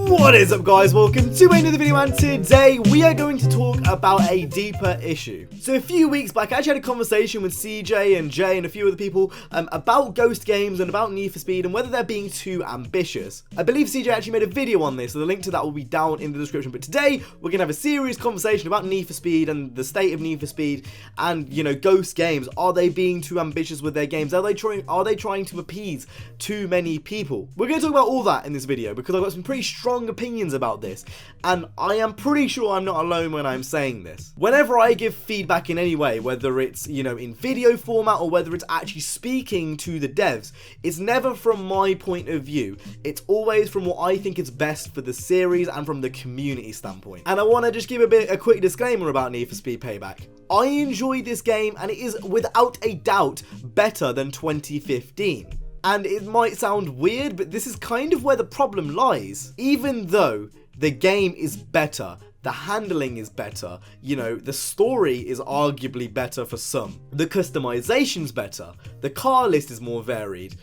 What is up, guys? Welcome to another video, and today we are going to talk about a deeper issue. So a few weeks back, I actually had a conversation with CJ and Jay and a few other people about Ghost games and about Need for Speed and whether they're being too ambitious. I believe CJ actually made a video on this, so the link to that will be down in the description. But today we're going to have a serious conversation about Need for Speed and the state of Need for Speed and, you know, Ghost games. Are they being too ambitious with their games? Are they trying to appease too many people? We're going to talk about all that in this video because I've got some pretty strong opinions about this, and I am pretty sure I'm not alone when I'm saying this. Whenever I give feedback in any way, whether it's, you know, in video format or whether it's actually speaking to the devs, it's never from my point of view. It's always from what I think is best for the series and from the community standpoint. And I want to just give a quick disclaimer about Need for Speed Payback. I enjoyed this game, and it is without a doubt better than 2015. And it might sound weird, but this is kind of where the problem lies. Even though the game is better, the handling is better, you know, the story is arguably better for some, the customization's better, the car list is more varied,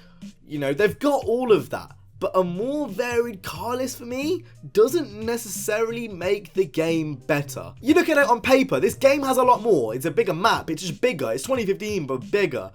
you know, they've got all of that. But a more varied car list for me doesn't necessarily make the game better. You look at it on paper, this game has a lot more. It's a bigger map, it's just bigger, it's 2015 but bigger.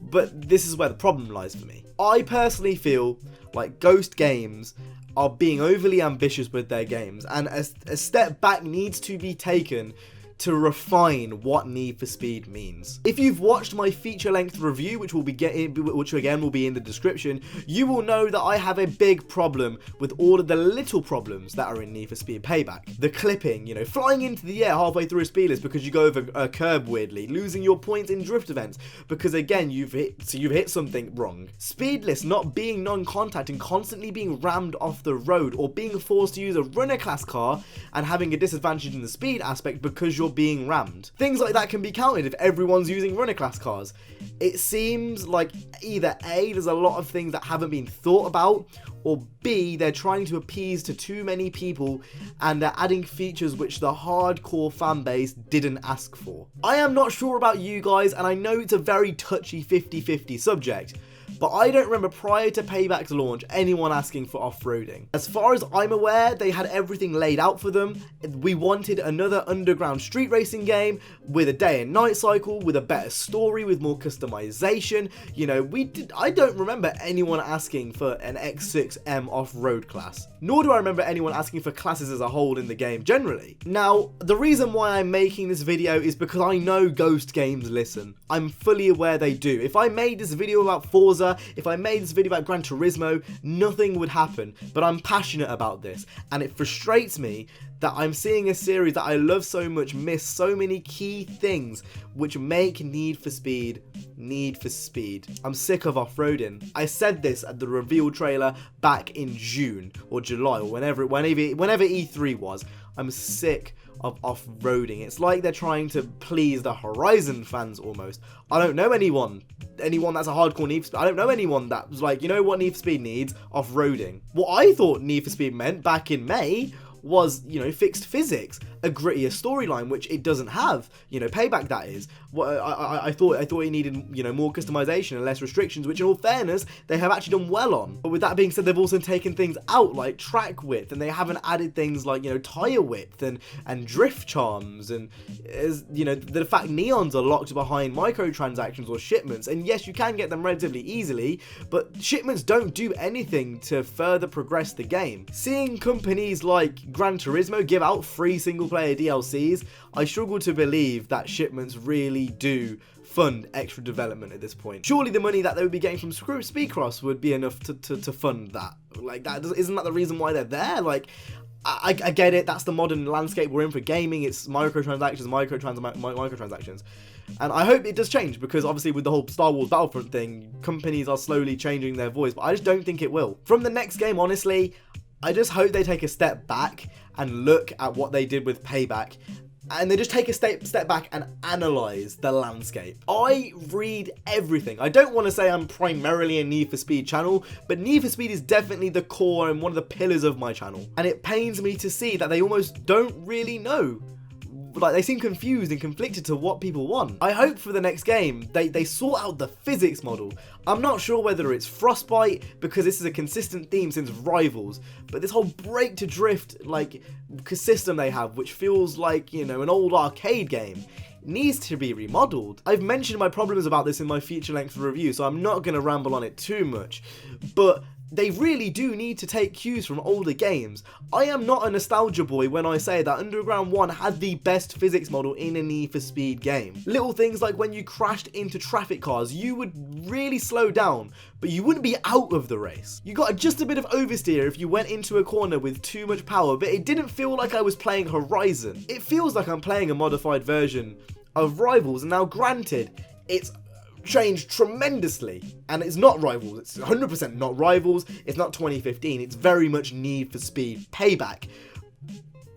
But this is where the problem lies for me. I personally feel like Ghost games are being overly ambitious with their games, and a step back needs to be taken to refine what Need for Speed means. If you've watched my feature-length review, which again will be in the description, you will know that I have a big problem with all of the little problems that are in Need for Speed Payback. The clipping, you know, flying into the air halfway through a speed list because you go over a curb weirdly, losing your points in drift events because again you've hit something wrong. Speed lists not being non-contact and constantly being rammed off the road, or being forced to use a runner class car and having a disadvantage in the speed aspect because you're being rammed. Things like that can be counted if everyone's using runner class cars. It seems like either A, there's a lot of things that haven't been thought about, or B, they're trying to appease to too many people and they're adding features which the hardcore fan base didn't ask for. I am not sure about you guys, and I know it's a very touchy 50-50 subject, but I don't remember prior to Payback's launch anyone asking for off-roading. As far as I'm aware, they had everything laid out for them. We wanted another underground street racing game with a day and night cycle, with a better story, with more customization. You know, I don't remember anyone asking for an X6M off-road class. Nor do I remember anyone asking for classes as a whole in the game generally. Now, the reason why I'm making this video is because I know Ghost games listen. I'm fully aware they do. If I made this video about Forza, if I made this video about Gran Turismo, nothing would happen. But I'm passionate about this, and it frustrates me that I'm seeing a series that I love so much miss so many key things which make Need for Speed Need for Speed. I'm sick of off-roading. I said this at the reveal trailer back in June or July or whenever E3 was. I'm sick of off-roading. It's like they're trying to please the Horizon fans almost. I don't know anyone that's a hardcore Need for Speed. I don't know anyone that was like, you know what Need for Speed needs? Off-roading. What I thought Need for Speed meant back in May was, you know, fixed physics, a grittier storyline, which it doesn't have. You know, Payback, that is. What I thought it needed, you know, more customization and less restrictions, which in all fairness they have actually done well on. But with that being said, they've also taken things out like track width, and they haven't added things like, you know, tire width and drift charms, and you know, the fact neons are locked behind microtransactions or shipments. And yes, you can get them relatively easily, but shipments don't do anything to further progress the game. Seeing companies like Gran Turismo give out free single-player DLCs, I struggle to believe that shipments really do fund extra development at this point. Surely the money that they would be getting from Speedcross would be enough to fund that. Like, isn't that the reason why they're there? Like, I get it, that's the modern landscape we're in for gaming. It's microtransactions. And I hope it does change, because obviously with the whole Star Wars Battlefront thing, companies are slowly changing their voice, but I just don't think it will. From the next game, honestly, I just hope they take a step back and look at what they did with Payback, and they just take a step back and analyze the landscape. I read everything. I don't want to say I'm primarily a Need for Speed channel, but Need for Speed is definitely the core and one of the pillars of my channel. And it pains me to see that they almost don't really know like, they seem confused and conflicted to what people want. I hope for the next game they sort out the physics model. I'm not sure whether it's Frostbite, because this is a consistent theme since Rivals, but this whole break to drift like system they have, which feels like, you know, an old arcade game, needs to be remodeled. I've mentioned my problems about this in my feature length review, so I'm not going to ramble on it too much, but they really do need to take cues from older games. I am not a nostalgia boy when I say that Underground 1 had the best physics model in a Need for Speed game. Little things like when you crashed into traffic cars, you would really slow down, but you wouldn't be out of the race. You got just a bit of oversteer if you went into a corner with too much power, but it didn't feel like I was playing Horizon. It feels like I'm playing a modified version of Rivals, and now granted, it's changed tremendously, and it's not Rivals, it's 100% not Rivals, it's not 2015, it's very much Need for Speed Payback.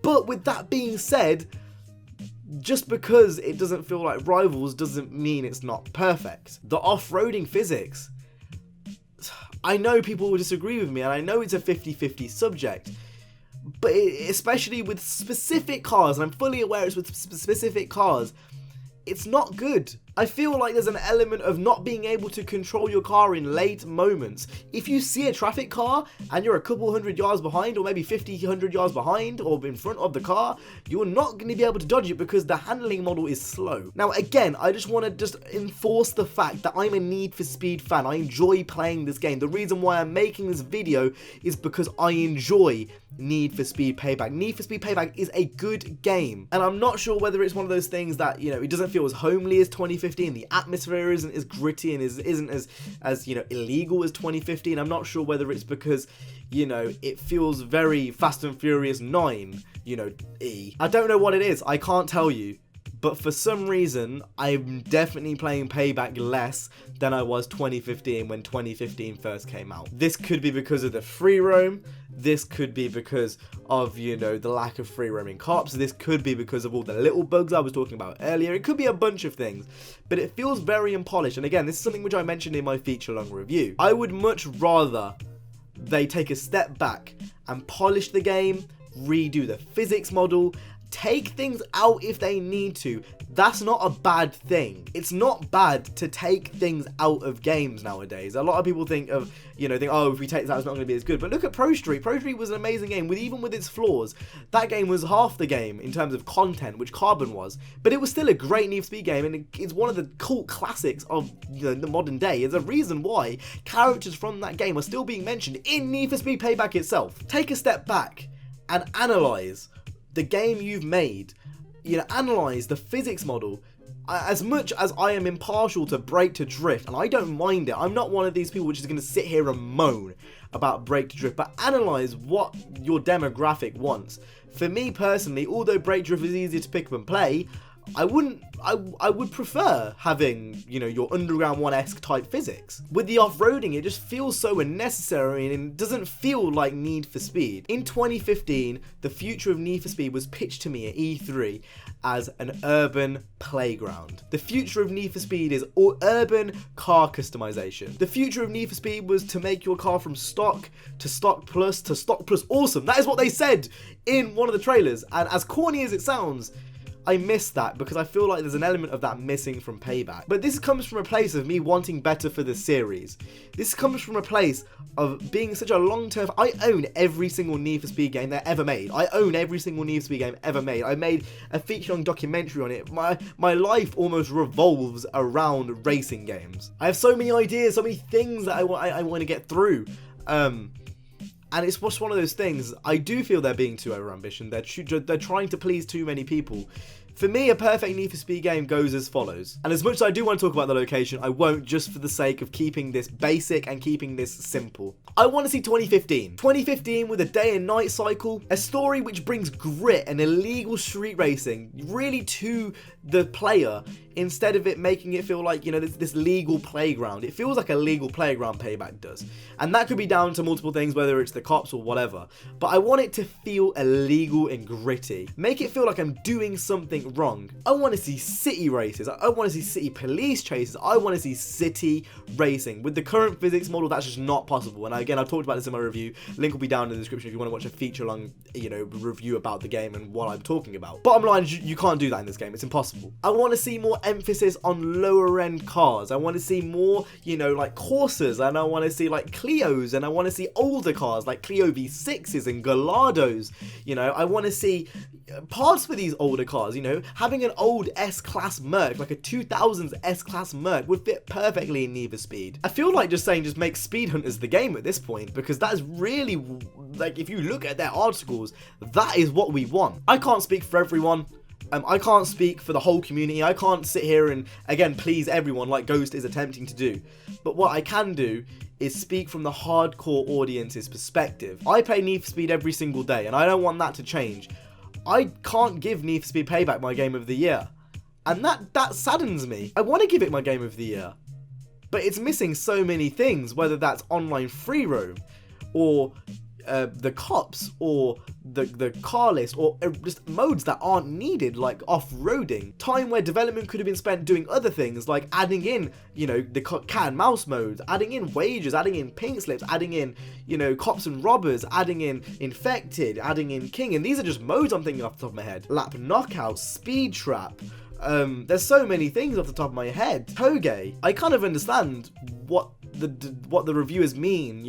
But with that being said, just because it doesn't feel like Rivals doesn't mean it's not perfect. The off-roading physics, I know people will disagree with me, and I know it's a 50-50 subject, but especially with specific cars, and I'm fully aware it's with specific cars, it's not good. I feel like there's an element of not being able to control your car in late moments. If you see a traffic car and you're a couple hundred yards behind, or maybe 50, 100 yards behind, or in front of the car, you're not going to be able to dodge it because the handling model is slow. Now again, I just want to enforce the fact that I'm a Need for Speed fan. I enjoy playing this game. The reason why I'm making this video is because I enjoy Need for Speed Payback. Need for Speed Payback is a good game, and I'm not sure whether it's one of those things that, you know, it doesn't feel as homely as 2015. The atmosphere isn't as gritty and isn't as you know, illegal as 2015. I'm not sure whether it's because, you know, it feels very Fast and Furious 9, you know, I don't know what it is. I can't tell you. But for some reason, I'm definitely playing Payback less than I was 2015 when 2015 first came out. This could be because of the free roam. This could be because of, you know, the lack of free roaming cops. This could be because of all the little bugs I was talking about earlier. It could be a bunch of things, but it feels very unpolished. And again, this is something which I mentioned in my feature-long review. I would much rather they take a step back and polish the game, redo the physics model, take things out if they need to. That's not a bad thing. It's not bad to take things out of games nowadays. A lot of people think, oh, if we take this out, it's not going to be as good. But look at Pro Street. Pro Street was an amazing game, even with its flaws. That game was half the game in terms of content, which Carbon was. But it was still a great Need for Speed game, and it's one of the cult classics of the modern day. There's a reason why characters from that game are still being mentioned in Need for Speed Payback itself. Take a step back and analyze the game you've made, analyze the physics model. As much as I am impartial to break to drift, and I don't mind it, I'm not one of these people which is going to sit here and moan about break to drift, but analyze what your demographic wants. For me personally, although break drift is easier to pick up and play, I would prefer having, your Underground 1-esque type physics. With the off-roading, it just feels so unnecessary and it doesn't feel like Need for Speed. In 2015, the future of Need for Speed was pitched to me at E3 as an urban playground. The future of Need for Speed is urban car customization. The future of Need for Speed was to make your car from stock to stock plus to stock plus awesome. That is what they said in one of the trailers, and as corny as it sounds, I miss that because I feel like there's an element of that missing from Payback. But this comes from a place of me wanting better for the series. This comes from a place of being such a long-term... I own every single Need for Speed game that ever made. I own every single Need for Speed game ever made. I made a feature-long documentary on it. My life almost revolves around racing games. I have so many ideas, so many things that I want to get through. And it's just one of those things. I do feel they're being too overambitious. They're trying to please too many people. For me, a perfect Need for Speed game goes as follows. And as much as I do want to talk about the location, I won't, just for the sake of keeping this basic and keeping this simple. I want to see 2015. 2015 with a day and night cycle, a story which brings grit and illegal street racing really to the player, instead of it making it feel like, this legal playground. It feels like a legal playground Payback does. And that could be down to multiple things, whether it's the cops or whatever. But I want it to feel illegal and gritty. Make it feel like I'm doing something something wrong. I want to see city races. I want to see city police chases. I want to see city racing. With the current physics model, that's just not possible. And again, I've talked about this in my review. Link will be down in the description if you want to watch a feature-long, review about the game and what I'm talking about. Bottom line is you can't do that in this game. It's impossible. I want to see more emphasis on lower-end cars. I want to see more, like Corsairs, and I want to see like Clios, and I want to see older cars like Clio V6s and Galados. I want to see parts for these older cars. Having an old S-Class Merc, like a 2000s S-Class Merc, would fit perfectly in Need for Speed. I feel like just make Speed Hunters the game at this point, because that is really, like, if you look at their articles, that is what we want. I can't speak for everyone. I can't speak for the whole community. I can't sit here and, again, please everyone like Ghost is attempting to do. But what I can do is speak from the hardcore audience's perspective. I play Need for Speed every single day, and I don't want that to change. I can't give Need for Speed Payback my Game of the Year. And that saddens me. I want to give it my Game of the Year. But it's missing so many things, whether that's online free roam, or the cops, or the car list, or just modes that aren't needed, like off-roading. Time where development could have been spent doing other things, like adding in, the cat and mouse modes, adding in wages, adding in pink slips, adding in, cops and robbers, adding in infected, adding in king, and these are just modes I'm thinking off the top of my head. Lap knockout, speed trap. There's so many things off the top of my head. Toge, I kind of understand what the reviewers mean,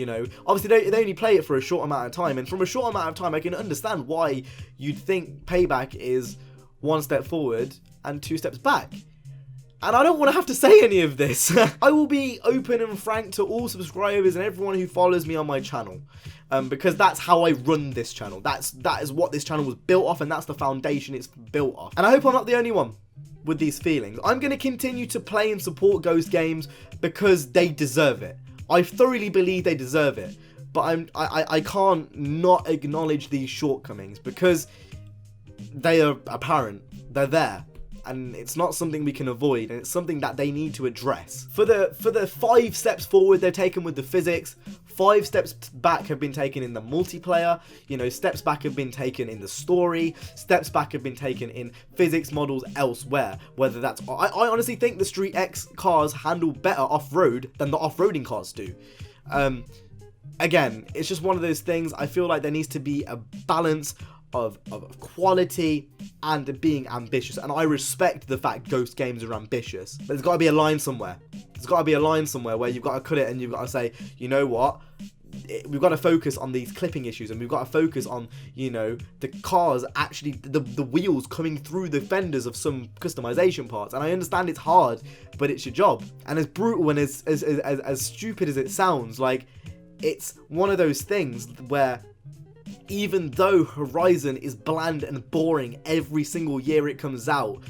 Obviously, they only play it for a short amount of time, and from a short amount of time, I can understand why you'd think Payback is 1 step forward and 2 steps back. And I don't want to have to say any of this. I will be open and frank to all subscribers and everyone who follows me on my channel. Because that's how I run this channel. That is what this channel was built off, and that's the foundation it's built off. And I hope I'm not the only one with these feelings. I'm going to continue to play and support Ghost games because they deserve it. I thoroughly believe they deserve it. But I can't not acknowledge these shortcomings because they are apparent. They're there. And it's not something we can avoid, and it's something that they need to address. For the 5 steps forward they've taken with the physics, 5 steps back have been taken in the multiplayer, steps back have been taken in the story, steps back have been taken in physics models elsewhere, whether that's... I honestly think the Street X cars handle better off-road than the off-roading cars do. Again, it's just one of those things. I feel like there needs to be a balance of quality and being ambitious, and I respect the fact Ghost games are ambitious, but there's got to be a line somewhere. There's got to be a line somewhere where you've got to cut it and you've got to say, you know what, we've got to focus on these clipping issues, and we've got to focus on, the cars actually, the wheels coming through the fenders of some customization parts. And I understand it's hard, but it's your job. And as brutal and as stupid as it sounds, like, it's one of those things where even though Horizon is bland and boring every single year it comes out,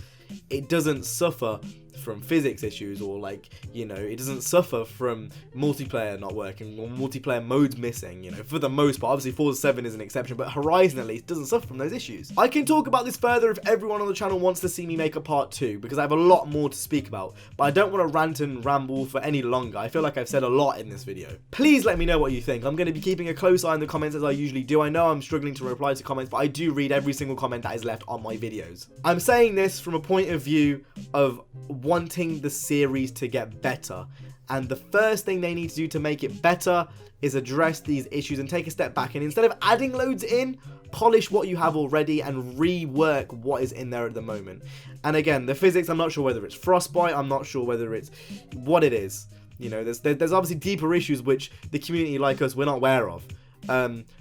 it doesn't suffer from physics issues, or it doesn't suffer from multiplayer not working or multiplayer modes missing, for the most part. Obviously Forza 7 is an exception, but Horizon at least doesn't suffer from those issues. I can talk about this further if everyone on the channel wants to see me make a part 2, because I have a lot more to speak about, but I don't want to rant and ramble for any longer. I feel like I've said a lot in this video. Please let me know what you think. I'm going to be keeping a close eye on the comments as I usually do. I know I'm struggling to reply to comments, but I do read every single comment that is left on my videos. I'm saying this from a point of view of wanting the series to get better, and the first thing they need to do to make it better is address these issues and take a step back, and instead of adding loads in, polish what you have already and rework what is in there at the moment. And again, the physics, I'm not sure whether it's frostbite, I'm not sure whether it's what it is. There's obviously deeper issues which the community like us, we're not aware of.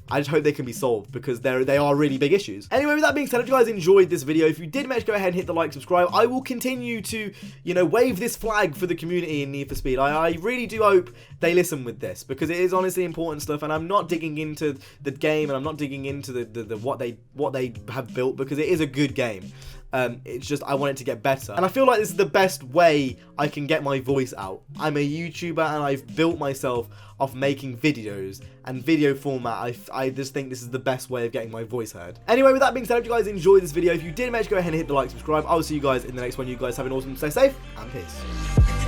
I just hope they can be solved, because they are really big issues. Anyway, with that being said, if you guys enjoyed this video, if you did manage to go ahead and hit the like, subscribe, I will continue to, wave this flag for the community in Need for Speed. I really do hope they listen with this, because it is honestly important stuff, and I'm not digging into the game, and I'm not digging into the what they have built, because it is a good game. It's just I want it to get better, and I feel like this is the best way I can get my voice out. I'm a YouTuber, and I've built myself off making videos and video format. I just think this is the best way of getting my voice heard. Anyway, with that being said, if you guys enjoyed this video, if you did manage to go ahead and hit the like, subscribe, I will see you guys in the next one. You guys have an awesome, stay safe, and peace.